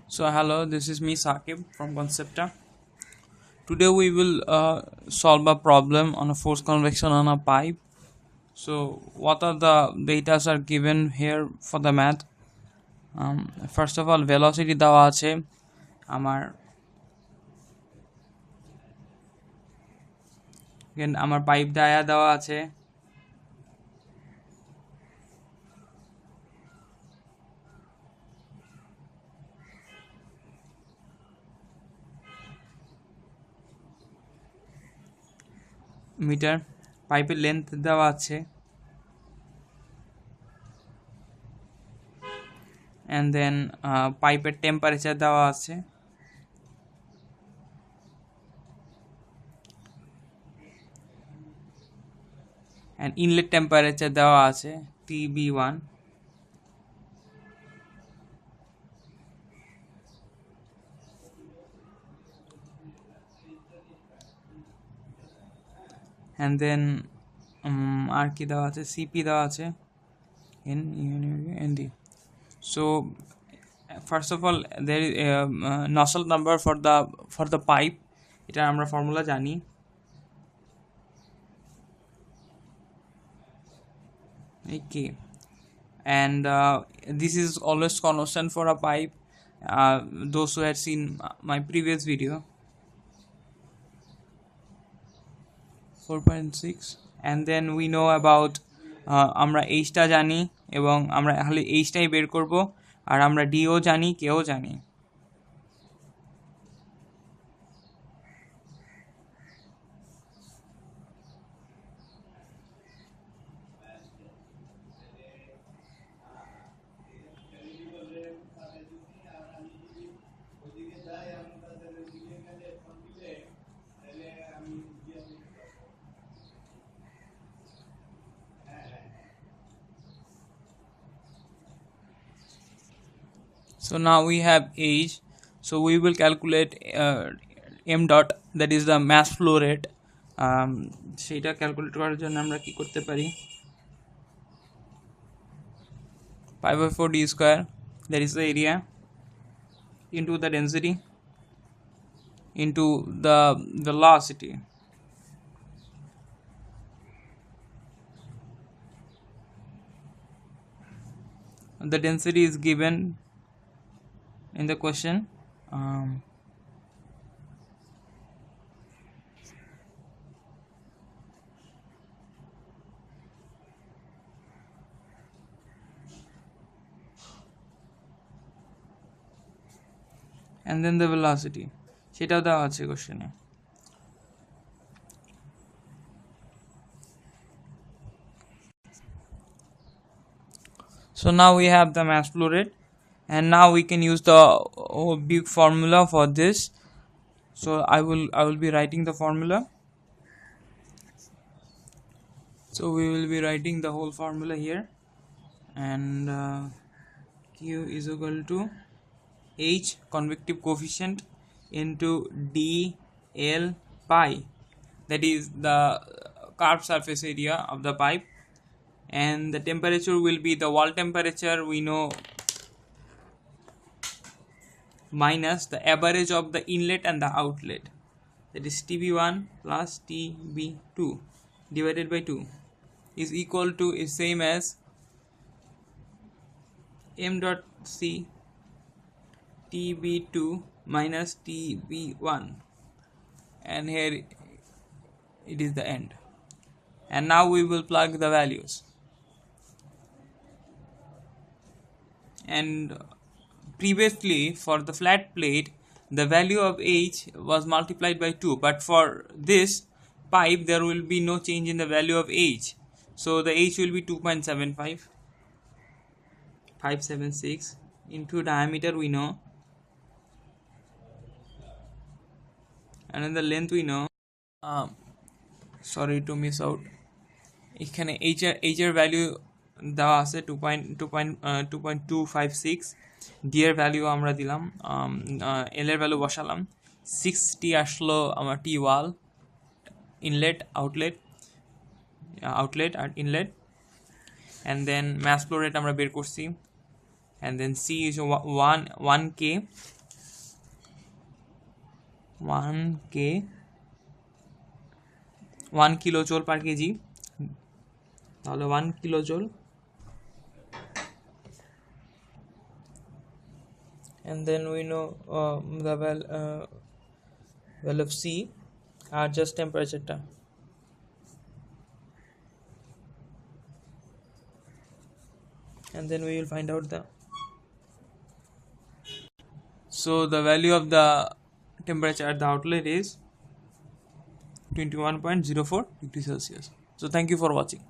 So hello, this is me Sakib from Concepta. Today we will solve a problem on a force convection on a pipe. So what are the data are given here for the math? First of all, velocity দেওয়া আছে আমার আমার pipe দেওয়া আছে metre, পাইপের length দেওয়া আছে and then পাইপের টেম্পারেচার দেওয়া আছে and ইনলেট টেম্পারেচার দেওয়া আছে TB1 and then আর কি দেওয়া আছে CP দেওয়া আছে ND. So first of all there is Nusselt number for the pipe, এটা আমরা ফর্মুলা জানি okay, and this is always constant for a pipe. Those who had seen my previous video 4.6, and then we know about আমরা এইচটা জানি এবং আমরা খালি এইচটাই বের করব আর আমরা ডিও জানি কেও জানি So now we have H, so we will calculate m dot, that is the mass flow rate. সেটা ক্যালকুলেট করার জন্য আমরা কি করতে পারি, pi by 4 d square, that is the area, into the density into the velocity. The density is given in the question. And then the velocity সেটাও দেওয়া আছে কোশ্চেনে. So now we have the mass flow rate, and now we can use the big formula for this. So I will be writing the formula. So we will be writing the whole formula here, and Q is equal to H, convective coefficient, into dl pi, that is the curved surface area of the pipe, and the temperature will be the wall temperature, we know, minus the average of the inlet and the outlet, that is TB1 plus TB2 divided by 2 is equal to, is same as m dot C TB2 minus TB1, and here it is the end. And now we will plug the values, and previously for the flat plate the value of H was multiplied by 2, but for this pipe there will be no change in the value of H, so the H will be 2.75 into diameter we know, and then the length we know. Sorry to miss out, এখানে H এর value দেওয়া আছে 2.256, D এর value আমরা দিলাম, L এর value বসালাম, 6T আসলো আমার T ওয়াল, ইনলেট আউটলেট আর inlet, and then mass flow rate আমরা বের করছি, and then C is 1K, 1 kilojoule per kg, তাহলে 1 kilojoule, and then we know the value of C R just temperature-টা, and then we will find out the value of the temperature at the outlet is 21.04 degrees Celsius. So thank you for watching.